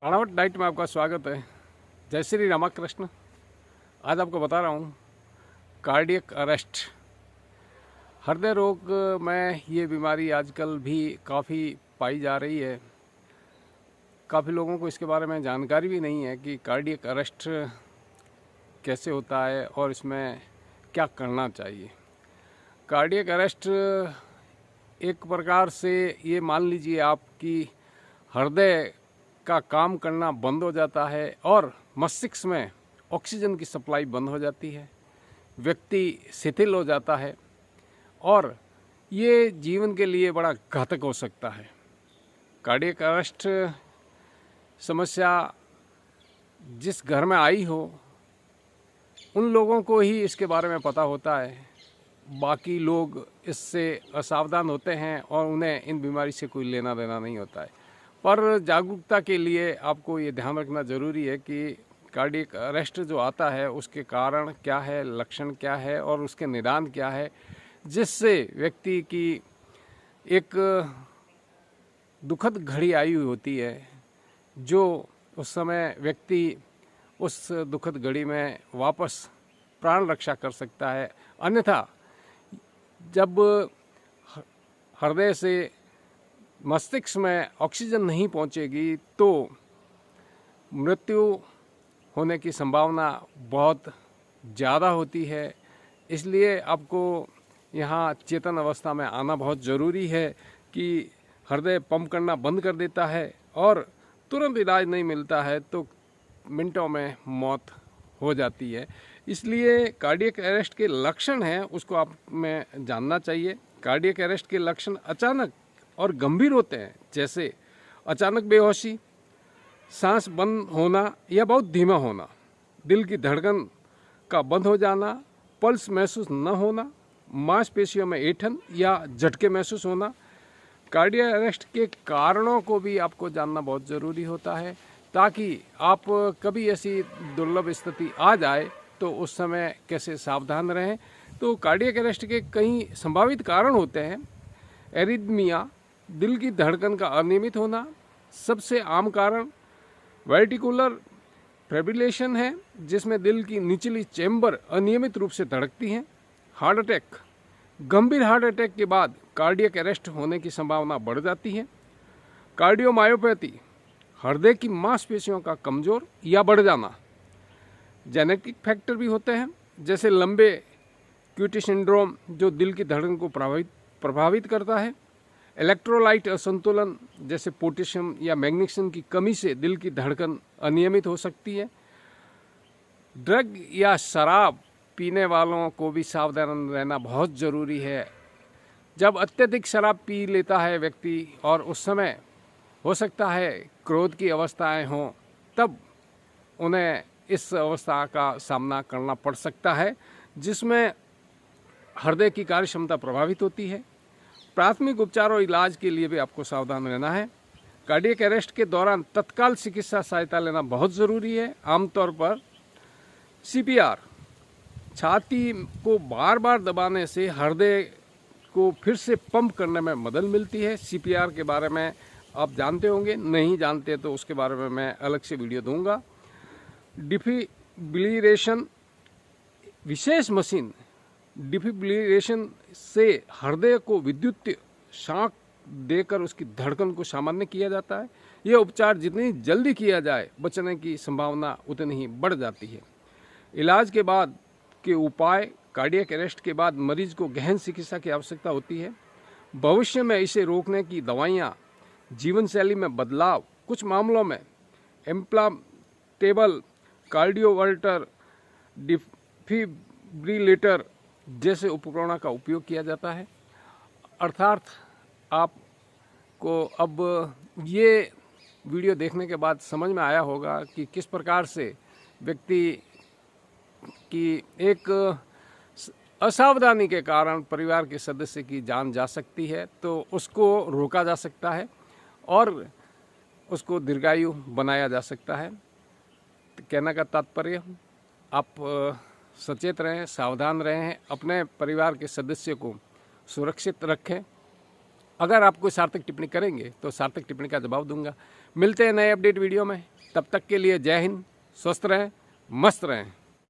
प्राणावट diet में आपका स्वागत है। जय श्री रामकृष्ण। आज आपको बता रहा हूँ कार्डियक अरेस्ट। हृदय रोग में ये बीमारी आजकल भी काफ़ी पाई जा रही है। काफ़ी लोगों को इसके बारे में जानकारी भी नहीं है कि कार्डियक अरेस्ट कैसे होता है और इसमें क्या करना चाहिए। कार्डियक अरेस्ट एक प्रकार से ये मान लीजिए आपकी हृदय का काम करना बंद हो जाता है और मस्तिष्क में ऑक्सीजन की सप्लाई बंद हो जाती है, व्यक्ति शिथिल हो जाता है और ये जीवन के लिए बड़ा घातक हो सकता है। कार्डियक अरेस्ट समस्या जिस घर में आई हो उन लोगों को ही इसके बारे में पता होता है। बाकी लोग इससे असावधान होते हैं और उन्हें इन बीमारी से कोई लेना देना नहीं होता है। पर जागरूकता के लिए आपको ये ध्यान रखना ज़रूरी है कि कार्डियक अरेस्ट जो आता है उसके कारण क्या है, लक्षण क्या है और उसके निदान क्या है, जिससे व्यक्ति की एक दुखद घड़ी आई हुई होती है जो उस समय व्यक्ति उस दुखद घड़ी में वापस प्राण रक्षा कर सकता है। अन्यथा जब हृदय से मस्तिष्क में ऑक्सीजन नहीं पहुंचेगी तो मृत्यु होने की संभावना बहुत ज़्यादा होती है। इसलिए आपको यहाँ चेतन अवस्था में आना बहुत ज़रूरी है कि हृदय पंप करना बंद कर देता है और तुरंत इलाज नहीं मिलता है तो मिनटों में मौत हो जाती है। इसलिए कार्डियक अरेस्ट के लक्षण हैं उसको आप में जानना चाहिए। कार्डियक अरेस्ट के लक्षण अचानक और गंभीर होते हैं, जैसे अचानक बेहोशी, सांस बंद होना या बहुत धीमा होना, दिल की धड़कन का बंद हो जाना, पल्स महसूस न होना, मांसपेशियों में ऐंठन या झटके महसूस होना। कार्डियक अरेस्ट के कारणों को भी आपको जानना बहुत ज़रूरी होता है ताकि आप कभी ऐसी दुर्लभ स्थिति आ जाए तो उस समय कैसे सावधान रहें। तो कार्डियक अरेस्ट के कई संभावित कारण होते हैं। एरिथमिया, दिल की धड़कन का अनियमित होना सबसे आम कारण। वेंट्रिकुलर फिब्रिलेशन है जिसमें दिल की निचली चैम्बर अनियमित रूप से धड़कती हैं। हार्ट अटैक, गंभीर हार्ट अटैक के बाद कार्डियक अरेस्ट होने की संभावना बढ़ जाती है। कार्डियोमायोपैथी, हृदय की मांसपेशियों का कमजोर या बढ़ जाना। जेनेटिक फैक्टर भी होते हैं जैसे लंबे क्यूटी सिंड्रोम जो दिल की धड़कन को प्रभावित करता है। इलेक्ट्रोलाइट असंतुलन जैसे पोटेशियम या मैग्नीशियम की कमी से दिल की धड़कन अनियमित हो सकती है। ड्रग या शराब पीने वालों को भी सावधान रहना बहुत ज़रूरी है। जब अत्यधिक शराब पी लेता है व्यक्ति और उस समय हो सकता है क्रोध की अवस्थाएं हों, तब उन्हें इस अवस्था का सामना करना पड़ सकता है जिसमें हृदय की कार्य क्षमता प्रभावित होती है। प्राथमिक उपचार और इलाज के लिए भी आपको सावधान रहना है। कार्डियक अरेस्ट के दौरान तत्काल चिकित्सा सहायता लेना बहुत ज़रूरी है। आमतौर पर सीपीआर, छाती को बार बार दबाने से हृदय को फिर से पंप करने में मदद मिलती है। सीपीआर के बारे में आप जानते होंगे, नहीं जानते तो उसके बारे में मैं अलग से वीडियो दूंगा। डिफिब्रिलेशन, विशेष मशीन डिफिब्रिलेशन से हृदय को विद्युत शॉक देकर उसकी धड़कन को सामान्य किया जाता है। यह उपचार जितनी जल्दी किया जाए बचने की संभावना उतनी ही बढ़ जाती है। इलाज के बाद के उपाय, कार्डियक अरेस्ट के बाद मरीज को गहन चिकित्सा की आवश्यकता होती है। भविष्य में इसे रोकने की दवाइयाँ, जीवन शैली में बदलाव, कुछ मामलों में इम्प्लांटेबल कार्डियोवर्टर डिफिब्रिलेटर जैसे उपकरणों का उपयोग किया जाता है। अर्थात आपको अब ये वीडियो देखने के बाद समझ में आया होगा कि किस प्रकार से व्यक्ति की एक असावधानी के कारण परिवार के सदस्य की जान जा सकती है, तो उसको रोका जा सकता है और उसको दीर्घायु बनाया जा सकता है। तो कहने का तात्पर्य, आप सचेत रहें, सावधान रहें, अपने परिवार के सदस्य को सुरक्षित रखें। अगर आप कोई सार्थक टिप्पणी करेंगे तो सार्थक टिप्पणी का जवाब दूंगा। मिलते हैं नए अपडेट वीडियो में। तब तक के लिए जय हिंद, स्वस्थ रहें, मस्त रहें।